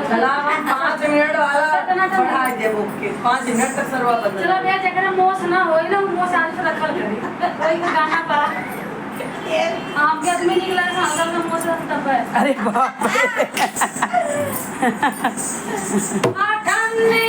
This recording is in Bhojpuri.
चला 5 मिनट वाला बढ़ा दे बुक के 5 मिनट तक सर्वा बंद चलो भैया जगह मोस ना होई ना मोस आज से रखल करी कोई का गाना पा आप के आदमी निकला सांगल का मोस तब है अरे बाप रे ठंडी